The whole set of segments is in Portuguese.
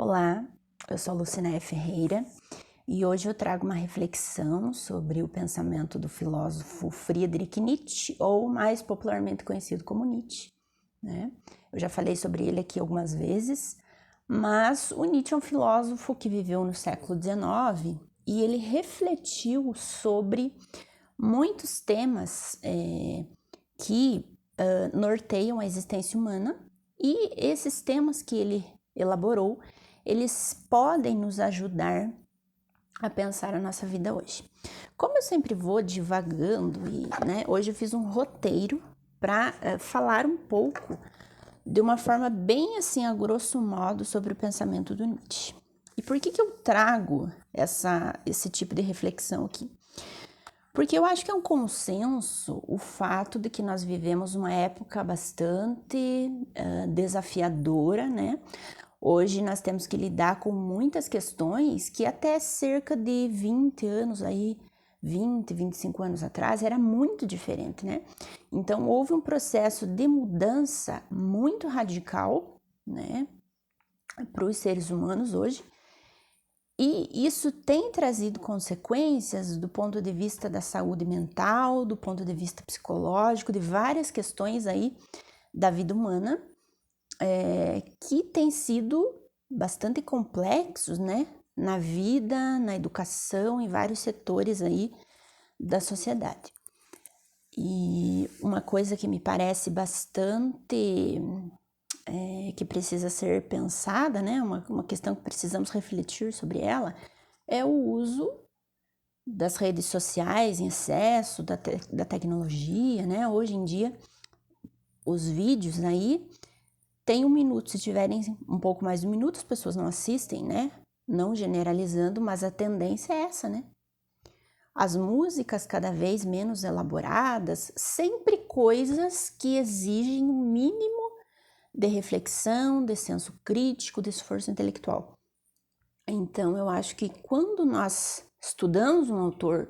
Olá, eu sou Lucinéia Ferreira e hoje eu trago uma reflexão sobre o pensamento do filósofo Friedrich Nietzsche, ou mais popularmente conhecido como Nietzsche, né? Eu já falei sobre ele aqui algumas vezes, mas o Nietzsche é um filósofo que viveu no século XIX e ele refletiu sobre muitos temas que norteiam a existência humana, e esses temas que ele elaborou, eles podem nos ajudar a pensar a nossa vida hoje. Como eu sempre vou divagando e, hoje eu fiz um roteiro para falar um pouco de uma forma bem assim, a grosso modo, sobre o pensamento do Nietzsche. E por que eu trago esse tipo de reflexão aqui? Porque eu acho que é um consenso o fato de que nós vivemos uma época bastante desafiadora, né? Hoje nós temos que lidar com muitas questões que até cerca de 20 anos aí, 25 anos atrás, era muito diferente, né? Então houve um processo de mudança muito radical, né, para os seres humanos hoje. E isso tem trazido consequências do ponto de vista da saúde mental, do ponto de vista psicológico, de várias questões aí da vida humana, que têm sido bastante complexos, né? Na vida, na educação, em vários setores aí da sociedade. E uma coisa que me parece bastante que precisa ser pensada, né? Uma questão que precisamos refletir sobre ela, é o uso das redes sociais em excesso, da tecnologia, né? Hoje em dia, os vídeos aí tem 1 minuto, se tiverem um pouco mais de 1 minuto, as pessoas não assistem, né? Não generalizando, mas a tendência é essa, né? As músicas cada vez menos elaboradas, sempre coisas que exigem um mínimo de reflexão, de senso crítico, de esforço intelectual. Então, eu acho que quando nós estudamos um autor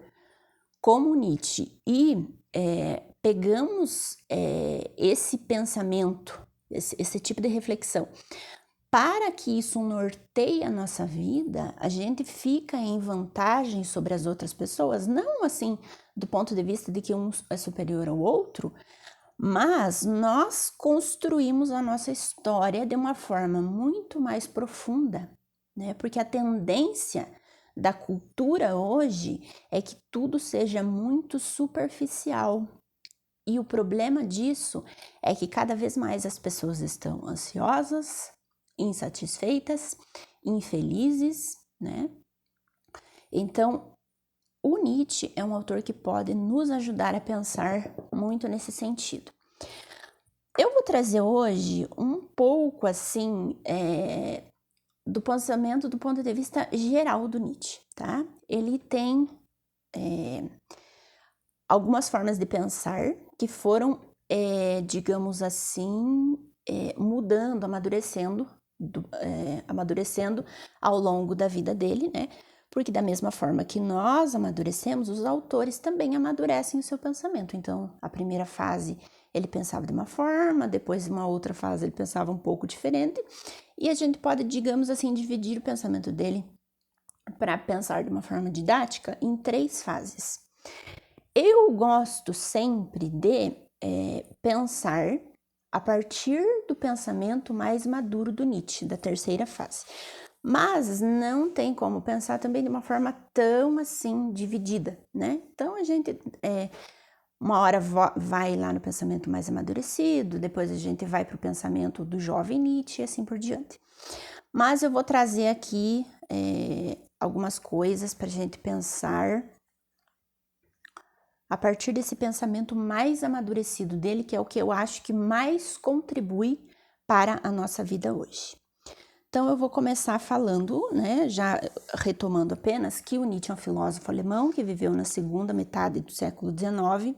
como Nietzsche e pegamos esse pensamento, esse tipo de reflexão, para que isso norteie a nossa vida, a gente fica em vantagem sobre as outras pessoas, não assim do ponto de vista de que um é superior ao outro, mas nós construímos a nossa história de uma forma muito mais profunda, né? Porque a tendência da cultura hoje é que tudo seja muito superficial. E o problema disso é que cada vez mais as pessoas estão ansiosas, insatisfeitas, infelizes, né? Então, o Nietzsche é um autor que pode nos ajudar a pensar muito nesse sentido. Eu vou trazer hoje um pouco assim do pensamento do ponto de vista geral do Nietzsche, tá? Ele tem algumas formas de pensar que foram, digamos assim, mudando, amadurecendo ao longo da vida dele, né? Porque da mesma forma que nós amadurecemos, os autores também amadurecem o seu pensamento. Então, a primeira fase ele pensava de uma forma, depois uma outra fase ele pensava um pouco diferente, e a gente pode, digamos assim, dividir o pensamento dele para pensar de uma forma didática em 3 fases. Eu gosto sempre de pensar a partir do pensamento mais maduro do Nietzsche, da terceira fase. Mas não tem como pensar também de uma forma tão assim dividida, né? Então a gente uma hora vai lá no pensamento mais amadurecido, depois a gente vai para o pensamento do jovem Nietzsche e assim por diante. Mas eu vou trazer aqui algumas coisas para a gente pensar a partir desse pensamento mais amadurecido dele, que é o que eu acho que mais contribui para a nossa vida hoje. Então eu vou começar falando, né, já retomando apenas, que o Nietzsche é um filósofo alemão que viveu na segunda metade do século XIX,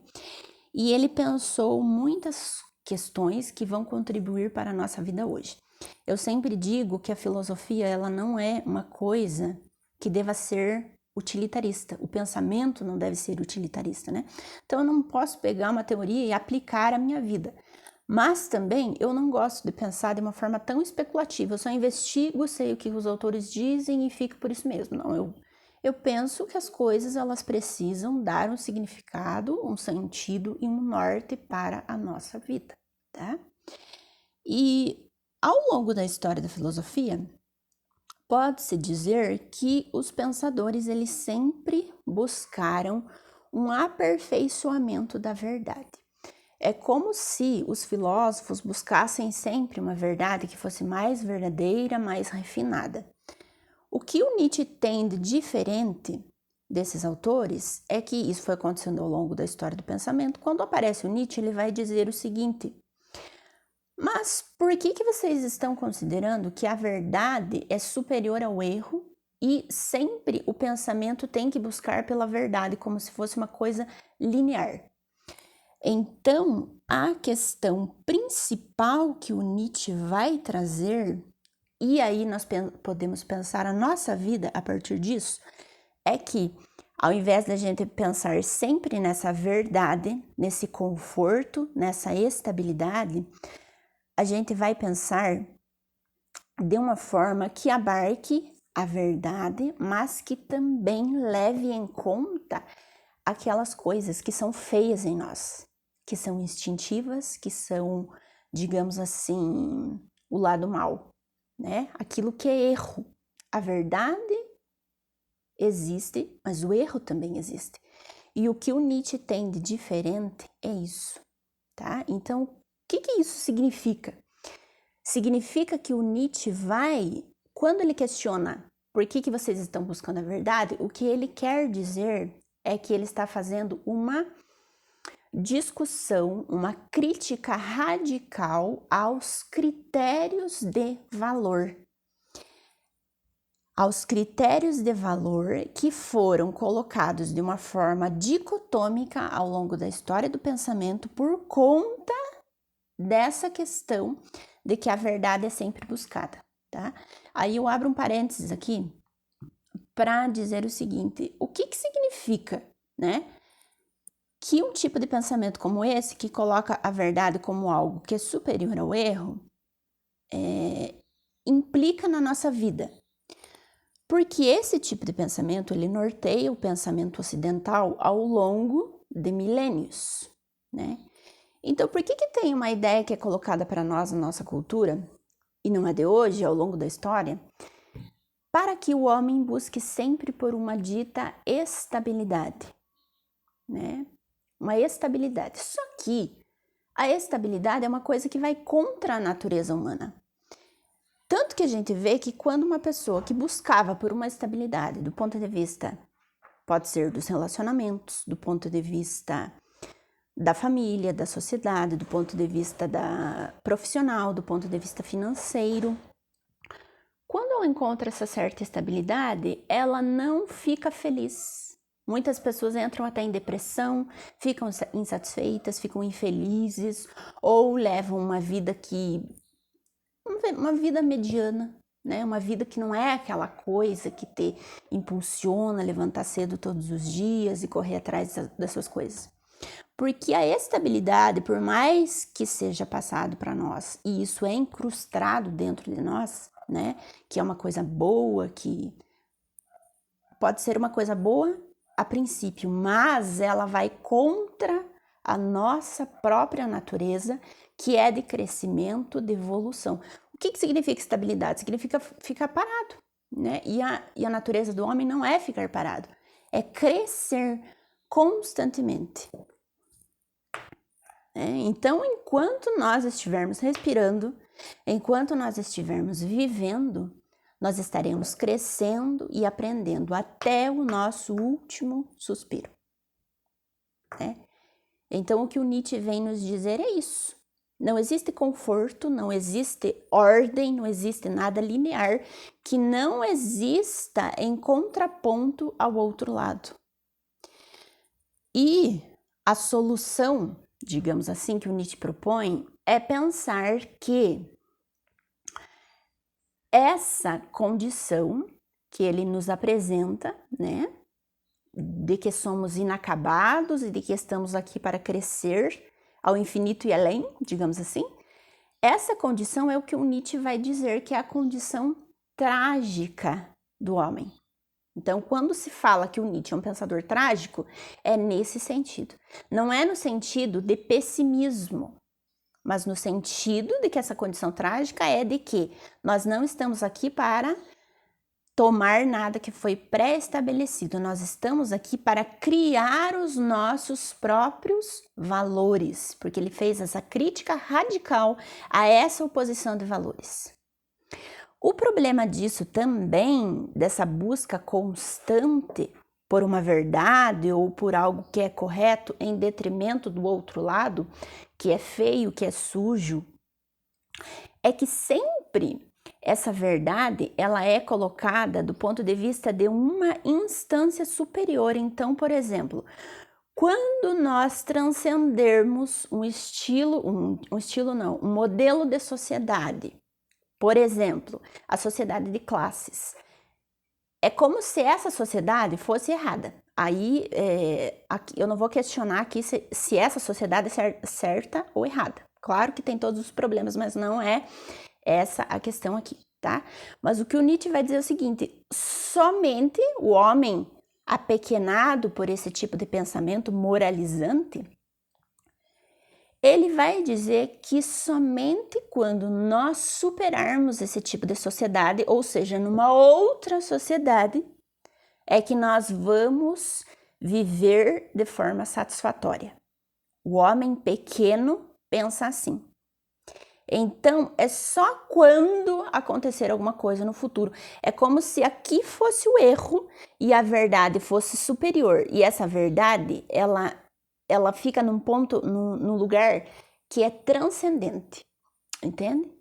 e ele pensou muitas questões que vão contribuir para a nossa vida hoje. Eu sempre digo que a filosofia, ela não é uma coisa que deva ser utilitarista. O pensamento não deve ser utilitarista, né? Então eu não posso pegar uma teoria e aplicar à minha vida, Mas também eu não gosto de pensar de uma forma tão especulativa. Eu só investigo, sei o que os autores dizem e fico por isso mesmo. Não, eu penso que as coisas elas precisam dar um significado, um sentido e um norte para a nossa vida, tá? E ao longo da história da filosofia, pode-se dizer que os pensadores eles sempre buscaram um aperfeiçoamento da verdade. É como se os filósofos buscassem sempre uma verdade que fosse mais verdadeira, mais refinada. O que o Nietzsche tem de diferente desses autores é que isso foi acontecendo ao longo da história do pensamento. Quando aparece o Nietzsche, ele vai dizer o seguinte: mas por que vocês estão considerando que a verdade é superior ao erro e sempre o pensamento tem que buscar pela verdade como se fosse uma coisa linear? Então, a questão principal que o Nietzsche vai trazer, e aí nós podemos pensar a nossa vida a partir disso, é que ao invés da gente pensar sempre nessa verdade, nesse conforto, nessa estabilidade, a gente vai pensar de uma forma que abarque a verdade, mas que também leve em conta aquelas coisas que são feias em nós, que são instintivas, que são, digamos assim, o lado mal, né? Aquilo que é erro. A verdade existe, mas o erro também existe. E o que o Nietzsche tem de diferente é isso, tá? Então, o que isso significa? Significa que o Nietzsche vai, quando ele questiona por que vocês estão buscando a verdade, o que ele quer dizer é que ele está fazendo uma discussão, uma crítica radical aos critérios de valor. Aos critérios de valor que foram colocados de uma forma dicotômica ao longo da história do pensamento por conta dessa questão de que a verdade é sempre buscada, tá? Aí eu abro um parênteses aqui para dizer o seguinte: o que significa, né? Que um tipo de pensamento como esse, que coloca a verdade como algo que é superior ao erro, implica na nossa vida. Porque esse tipo de pensamento, ele norteia o pensamento ocidental ao longo de milênios, né? Então, por que tem uma ideia que é colocada para nós na nossa cultura, e não é de hoje, é ao longo da história, para que o homem busque sempre por uma dita estabilidade, né? Uma estabilidade. Só que a estabilidade é uma coisa que vai contra a natureza humana. Tanto que a gente vê que quando uma pessoa que buscava por uma estabilidade, do ponto de vista, pode ser dos relacionamentos, do ponto de vista da família, da sociedade, do ponto de vista profissional, do ponto de vista financeiro, quando ela encontra essa certa estabilidade, ela não fica feliz. Muitas pessoas entram até em depressão, ficam insatisfeitas, ficam infelizes ou levam uma vida mediana, né? Uma vida que não é aquela coisa que te impulsiona a levantar cedo todos os dias e correr atrás das suas coisas. Porque a estabilidade, por mais que seja passado para nós, e isso é incrustado dentro de nós, né? Que é uma coisa boa, que pode ser uma coisa boa a princípio, mas ela vai contra a nossa própria natureza, que é de crescimento, de evolução. O que significa estabilidade? Significa ficar parado, né? E a natureza do homem não é ficar parado, é crescer constantemente. Então, enquanto nós estivermos respirando, enquanto nós estivermos vivendo, nós estaremos crescendo e aprendendo até o nosso último suspiro. Então, o que o Nietzsche vem nos dizer é isso. Não existe conforto, não existe ordem, não existe nada linear que não exista em contraponto ao outro lado. E a solução, digamos assim, que o Nietzsche propõe é pensar que essa condição que ele nos apresenta, né, de que somos inacabados e de que estamos aqui para crescer ao infinito e além, digamos assim, essa condição é o que o Nietzsche vai dizer que é a condição trágica do homem. Então, quando se fala que o Nietzsche é um pensador trágico, é nesse sentido. Não é no sentido de pessimismo, mas no sentido de que essa condição trágica é de que nós não estamos aqui para tomar nada que foi pré-estabelecido. Nós estamos aqui para criar os nossos próprios valores, porque ele fez essa crítica radical a essa oposição de valores. O problema disso também, dessa busca constante por uma verdade ou por algo que é correto em detrimento do outro lado, que é feio, que é sujo, é que sempre essa verdade, ela é colocada do ponto de vista de uma instância superior. Então, por exemplo, quando nós transcendermos um modelo de sociedade, por exemplo, a sociedade de classes, é como se essa sociedade fosse errada. Aí, aqui, eu não vou questionar aqui se essa sociedade é certa ou errada. Claro que tem todos os problemas, mas não é essa a questão aqui, tá? Mas o que o Nietzsche vai dizer é o seguinte: somente o homem apequenado por esse tipo de pensamento moralizante, ele vai dizer que somente quando nós superarmos esse tipo de sociedade, ou seja, numa outra sociedade, é que nós vamos viver de forma satisfatória. O homem pequeno pensa assim. Então, é só quando acontecer alguma coisa no futuro. É como se aqui fosse o erro e a verdade fosse superior. E essa verdade, ela fica num ponto, num lugar que é transcendente. Entende?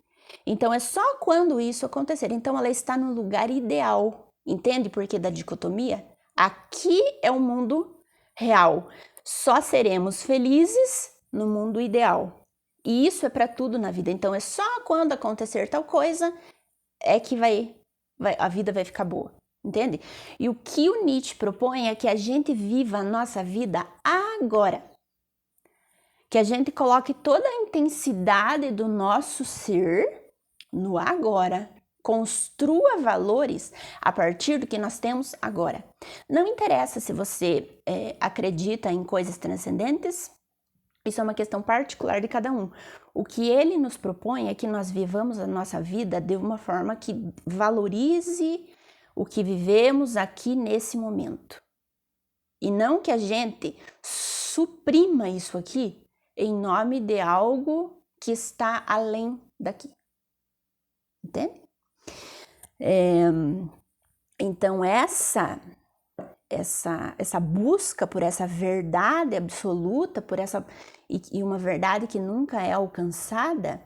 Então, é só quando isso acontecer. Então, ela está no lugar ideal. Entende por que da dicotomia? Aqui é o mundo real. Só seremos felizes no mundo ideal. E isso é para tudo na vida. Então, é só quando acontecer tal coisa é que a vida vai ficar boa, entende? E o que o Nietzsche propõe é que a gente viva a nossa vida agora. Que a gente coloque toda a intensidade do nosso ser no agora. Construa valores a partir do que nós temos agora. Não interessa se você acredita em coisas transcendentes. Isso é uma questão particular de cada um. O que ele nos propõe é que nós vivamos a nossa vida de uma forma que valorize o que vivemos aqui nesse momento. E não que a gente suprima isso aqui em nome de algo que está além daqui. Entende? Então, essa busca por essa verdade absoluta, e uma verdade que nunca é alcançada,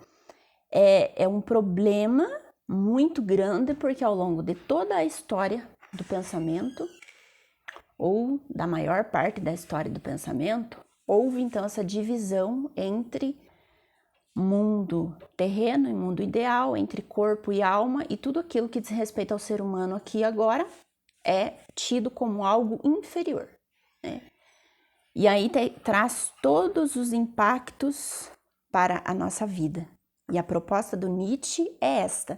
é um problema muito grande, porque ao longo de toda a história do pensamento, ou da maior parte da história do pensamento, houve então essa divisão entre mundo terreno e mundo ideal, entre corpo e alma, e tudo aquilo que diz respeito ao ser humano aqui e agora é tido como algo inferior, né? E aí traz todos os impactos para a nossa vida. E a proposta do Nietzsche é esta.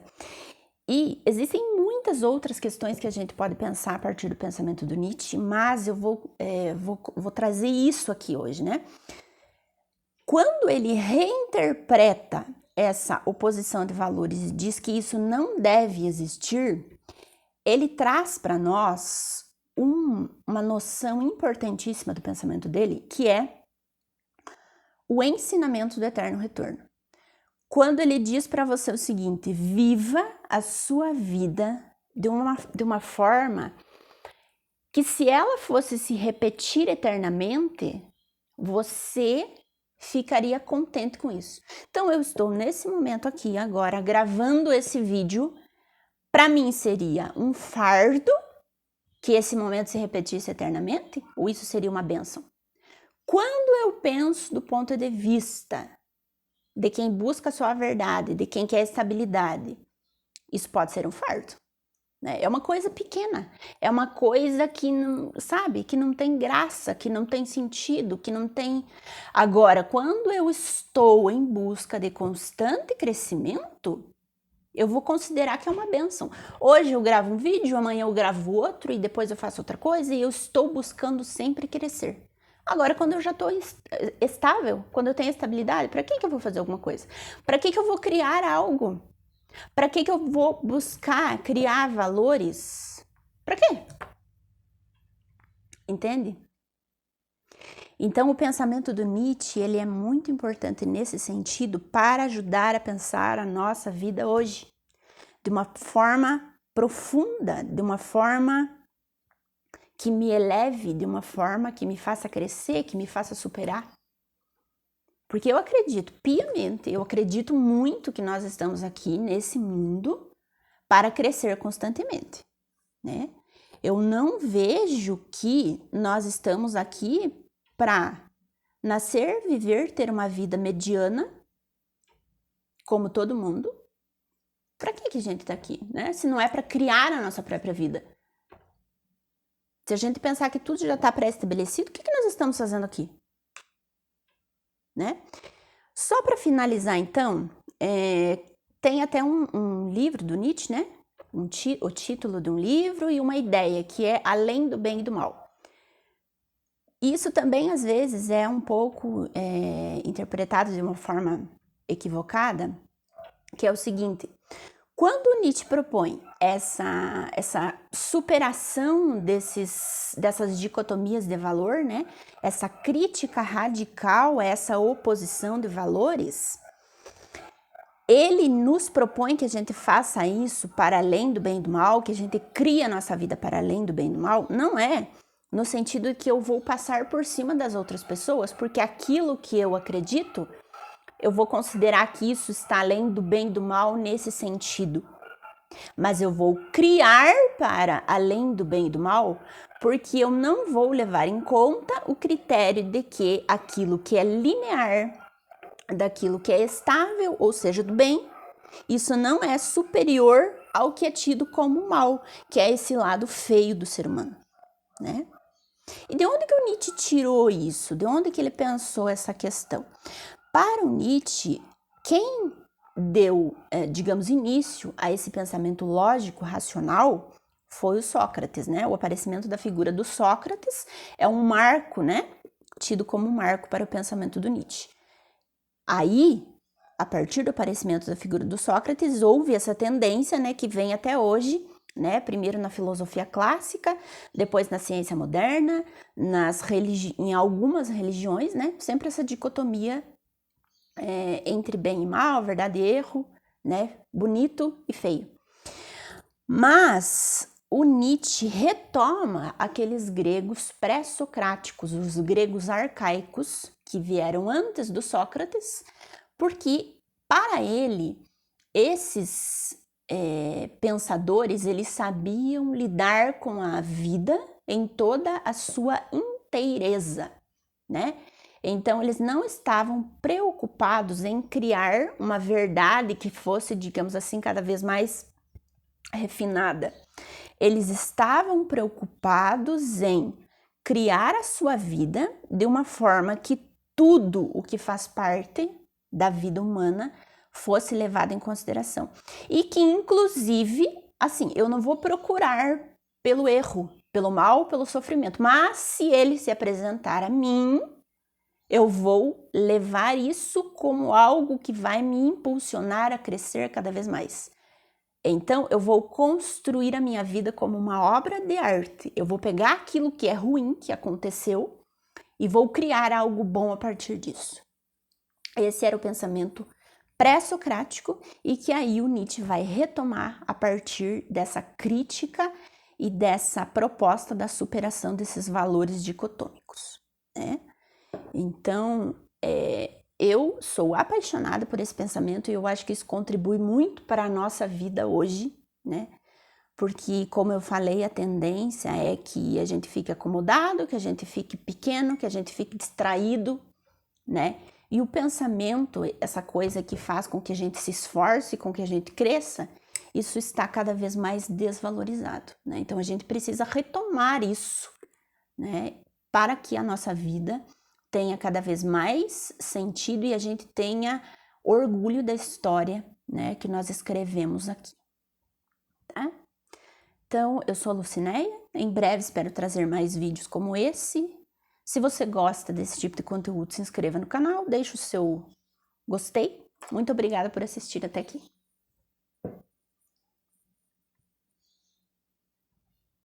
E existem muitas outras questões que a gente pode pensar a partir do pensamento do Nietzsche, mas eu vou trazer isso aqui hoje, né? Quando ele reinterpreta essa oposição de valores e diz que isso não deve existir, ele traz para nós uma noção importantíssima do pensamento dele, que é o ensinamento do eterno retorno. Quando ele diz para você o seguinte: viva a sua vida de uma forma que, se ela fosse se repetir eternamente, você ficaria contente com isso. Então, eu estou nesse momento aqui, agora, gravando esse vídeo. Para mim, seria um fardo que esse momento se repetisse eternamente? Ou isso seria uma bênção? Quando eu penso do ponto de vista de quem busca só a verdade, de quem quer estabilidade, isso pode ser um fardo. né? É uma coisa pequena, é uma coisa que não, sabe, que não tem graça, que não tem sentido, que não tem. Agora, quando eu estou em busca de constante crescimento, eu vou considerar que é uma bênção. Hoje eu gravo um vídeo, amanhã eu gravo outro e depois eu faço outra coisa e eu estou buscando sempre crescer. Agora, quando eu já estou estável, quando eu tenho estabilidade, para que eu vou fazer alguma coisa? Para que eu vou criar algo? Para que eu vou buscar criar valores? Para quê? Entende? Então, o pensamento do Nietzsche, ele é muito importante nesse sentido para ajudar a pensar a nossa vida hoje de uma forma profunda, de uma forma que me eleve, de uma forma que me faça crescer, que me faça superar. Porque eu acredito piamente, eu acredito muito que nós estamos aqui nesse mundo para crescer constantemente, né? Eu não vejo que nós estamos aqui para nascer, viver, ter uma vida mediana, como todo mundo. Para que a gente está aqui, né? Se não é para criar a nossa própria vida. Se a gente pensar que tudo já está pré-estabelecido, o que nós estamos fazendo aqui? Né? Só para finalizar, então, tem até um livro do Nietzsche, né? O título de um livro e uma ideia, que é Além do Bem e do Mal. Isso também, às vezes, é um pouco interpretado de uma forma equivocada, que é o seguinte: quando Nietzsche propõe essa superação dessas dicotomias de valor, né? Essa crítica radical, essa oposição de valores, ele nos propõe que a gente faça isso para além do bem e do mal, que a gente crie a nossa vida para além do bem e do mal. Não é no sentido de que eu vou passar por cima das outras pessoas, porque aquilo que eu acredito, eu vou considerar que isso está além do bem e do mal nesse sentido. Mas eu vou criar para além do bem e do mal, porque eu não vou levar em conta o critério de que aquilo que é linear, daquilo que é estável, ou seja, do bem, isso não é superior ao que é tido como mal, que é esse lado feio do ser humano, né? E de onde que o Nietzsche tirou isso? De onde que ele pensou essa questão? Para o Nietzsche, quem deu, digamos, início a esse pensamento lógico, racional, foi o Sócrates, né? O aparecimento da figura do Sócrates é um marco, né? Tido como um marco para o pensamento do Nietzsche. Aí, a partir do aparecimento da figura do Sócrates, houve essa tendência, né, que vem até hoje, né? Primeiro na filosofia clássica, depois na ciência moderna, em algumas religiões, né? Sempre essa dicotomia entre bem e mal, verdade e erro, né? Bonito e feio. Mas o Nietzsche retoma aqueles gregos pré-socráticos, os gregos arcaicos que vieram antes do Sócrates, porque para ele esses pensadores, eles sabiam lidar com a vida em toda a sua inteireza, né? Então, eles não estavam preocupados em criar uma verdade que fosse, digamos assim, cada vez mais refinada. Eles estavam preocupados em criar a sua vida de uma forma que tudo o que faz parte da vida humana fosse levado em consideração. E que, inclusive, assim, eu não vou procurar pelo erro, pelo mal, pelo sofrimento, mas se ele se apresentar a mim, eu vou levar isso como algo que vai me impulsionar a crescer cada vez mais. Então, eu vou construir a minha vida como uma obra de arte. Eu vou pegar aquilo que é ruim, que aconteceu, e vou criar algo bom a partir disso. Esse era o pensamento pré-socrático e que aí o Nietzsche vai retomar a partir dessa crítica e dessa proposta da superação desses valores dicotômicos, né? Então, eu sou apaixonada por esse pensamento e eu acho que isso contribui muito para a nossa vida hoje, né? Porque, como eu falei, a tendência é que a gente fique acomodado, que a gente fique pequeno, que a gente fique distraído, né? E o pensamento, essa coisa que faz com que a gente se esforce, com que a gente cresça, isso está cada vez mais desvalorizado, né? Então a gente precisa retomar isso, né? Para que a nossa vida tenha cada vez mais sentido e a gente tenha orgulho da história, né, que nós escrevemos aqui, tá? Então, eu sou a Lucinéia, em breve espero trazer mais vídeos como esse. Se você gosta desse tipo de conteúdo, se inscreva no canal, deixe o seu gostei. Muito obrigada por assistir até aqui.